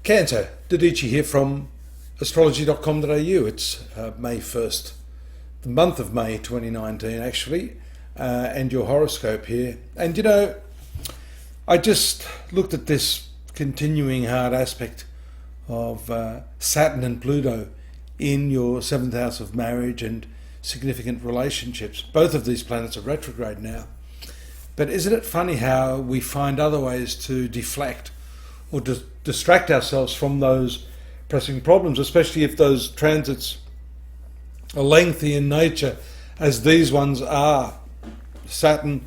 Cancer, Dadhichi here from astrology.com.au. It's May 1st, the month of May 2019 actually, and your horoscope here. And you know, I just looked at this continuing hard aspect of Saturn and Pluto in your 7th house of marriage and significant relationships. Both of these planets are retrograde now. But isn't it funny how we find other ways to deflect or distract ourselves from those pressing problems, especially if those transits are lengthy in nature, as these ones are. Saturn,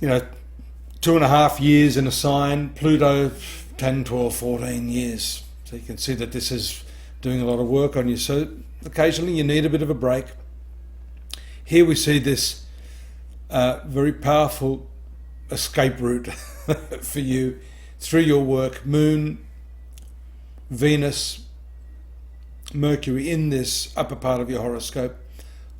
2.5 years in a sign, Pluto 10, 12, 14 years. So you can see that this is doing a lot of work on you. So occasionally you need a bit of a break. Here we see this very powerful escape route for you through your work. Moon, Venus, Mercury in this upper part of your horoscope,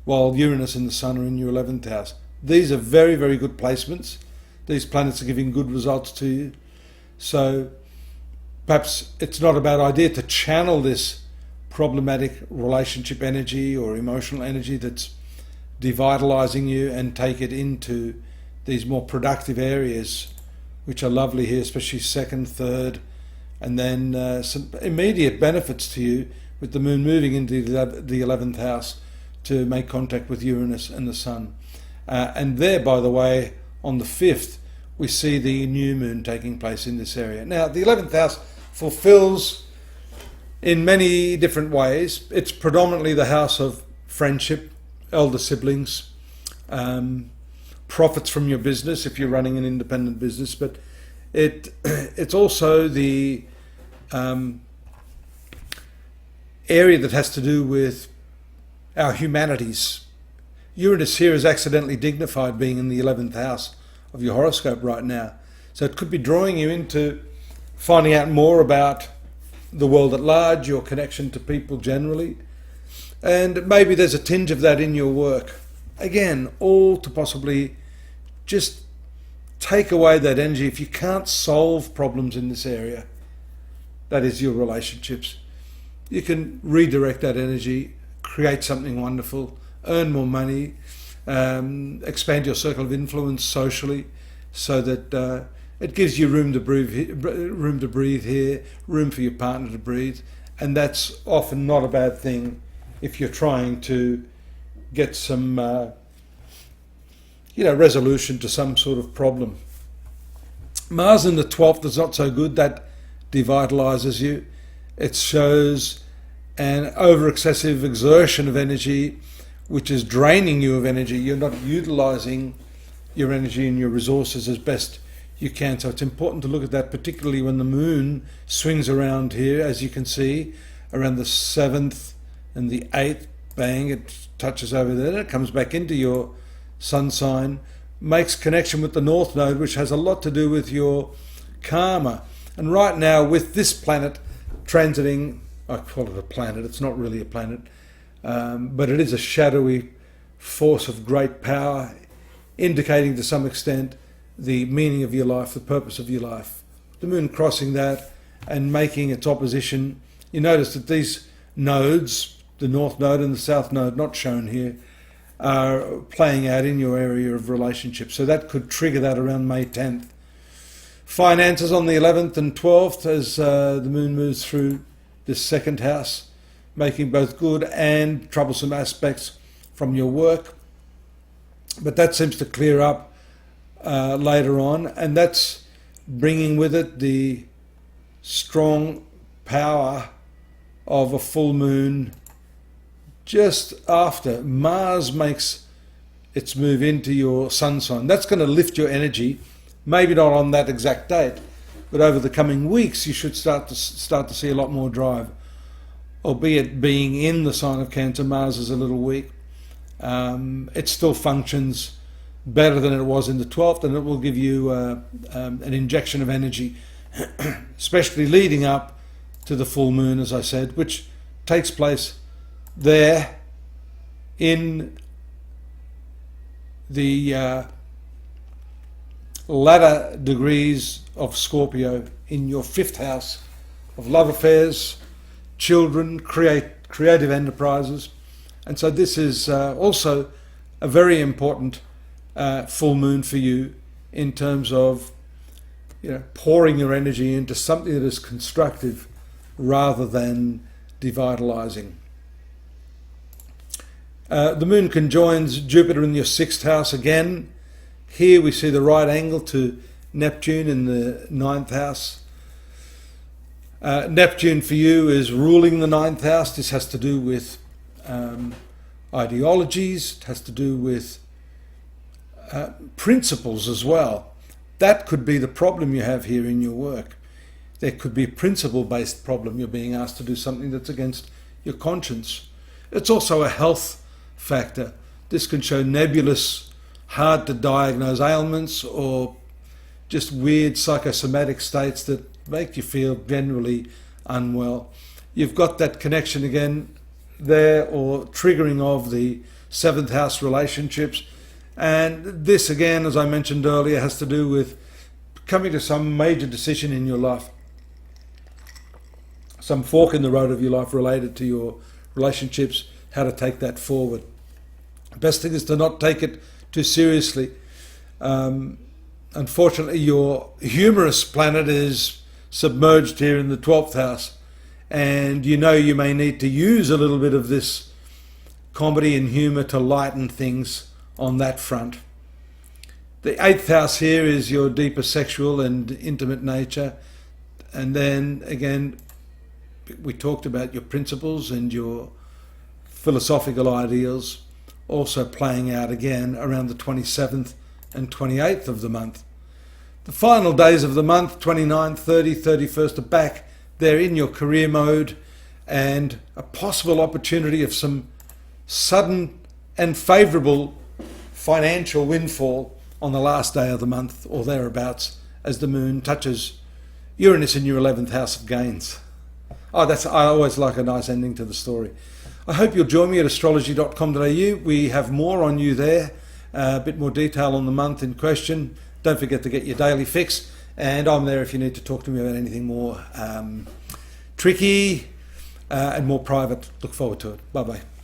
while Uranus and the Sun are in your 11th house. These are very, very good placements. These planets are giving good results to you. So perhaps it's not a bad idea to channel this problematic relationship energy or emotional energy that's devitalizing you and take it into these more productive areas, which are lovely here, especially 2nd, 3rd, and then some immediate benefits to you with the moon moving into the 11th house to make contact with Uranus and the Sun. And there, by the way, on the 5th, we see the new moon taking place in this area. Now, the 11th house fulfills in many different ways. It's predominantly the house of friendship, elder siblings, profits from your business if you're running an independent business, but it's also the area that has to do with our humanities. Uranus here is accidentally dignified being in the 11th house of your horoscope right now. So it could be drawing you into finding out more about the world at large, your connection to people generally, and maybe there's a tinge of that in your work. Again, all to possibly just take away that energy. If you can't solve problems in this area, that is your relationships, you can redirect that energy, create something wonderful, earn more money, expand your circle of influence socially, so that it gives you room to breathe here, room for your partner to breathe, and that's often not a bad thing if you're trying to get some resolution to some sort of problem. Mars in the 12th is not so good. That devitalizes you. It shows an over excessive exertion of energy, which is draining you of energy. You're not utilizing your energy and your resources as best you can. So it's important to look at that, particularly when the moon swings around here, as you can see, around the 7th and the 8th. Bang, it touches over there, it comes back into your sun sign, makes connection with the North Node, which has a lot to do with your karma. And right now, with this planet transiting, I call it a planet, it's not really a planet, but it is a shadowy force of great power, indicating to some extent the meaning of your life, the purpose of your life. The moon crossing that and making its opposition. You notice that these nodes, the North Node and the South Node, not shown here, are playing out in your area of relationships. So that could trigger that around May 10th. Finances on the 11th and 12th as the moon moves through this 2nd house, making both good and troublesome aspects from your work. But that seems to clear up later on, and that's bringing with it the strong power of a full moon just after Mars makes its move into your sun sign. That's going to lift your energy, maybe not on that exact date, but over the coming weeks you should start to see a lot more drive. Albeit being in the sign of Cancer, Mars is a little weak. It still functions better than it was in the 12th, and it will give you an injection of energy, especially leading up to the full moon, as I said, which takes place there in the latter degrees of Scorpio in your 5th house of love affairs, children, creative enterprises. And so this is also a very important full moon for you in terms of pouring your energy into something that is constructive rather than devitalizing. The moon conjoins Jupiter in your 6th house again. Here we see the right angle to Neptune in the 9th house. Neptune for you is ruling the 9th house. This has to do with ideologies. It has to do with principles as well. That could be the problem you have here in your work. There could be a principle-based problem. You're being asked to do something that's against your conscience. It's also a health factor. This can show nebulous, hard to diagnose ailments or just weird psychosomatic states that make you feel generally unwell. You've got that connection again there, or triggering of the 7th house relationships. And this again, as I mentioned earlier, has to do with coming to some major decision in your life. Some fork in the road of your life related to your relationships, how to take that forward. The best thing is to not take it too seriously. Unfortunately, your humorous planet is submerged here in the 12th house, and you may need to use a little bit of this comedy and humour to lighten things on that front. The 8th house here is your deeper sexual and intimate nature, and then again we talked about your principles and your philosophical ideals also playing out again around the 27th and 28th of the month. The final days of the month, 29th, 30th, 31st, are back there in your career mode, and a possible opportunity of some sudden and favourable financial windfall on the last day of the month or thereabouts as the moon touches Uranus in your 11th house of gains. I always like a nice ending to the story. I hope you'll join me at astrology.com.au. We have more on you there, a bit more detail on the month in question. Don't forget to get your daily fix, and I'm there if you need to talk to me about anything more tricky and more private. Look forward to it. Bye-bye.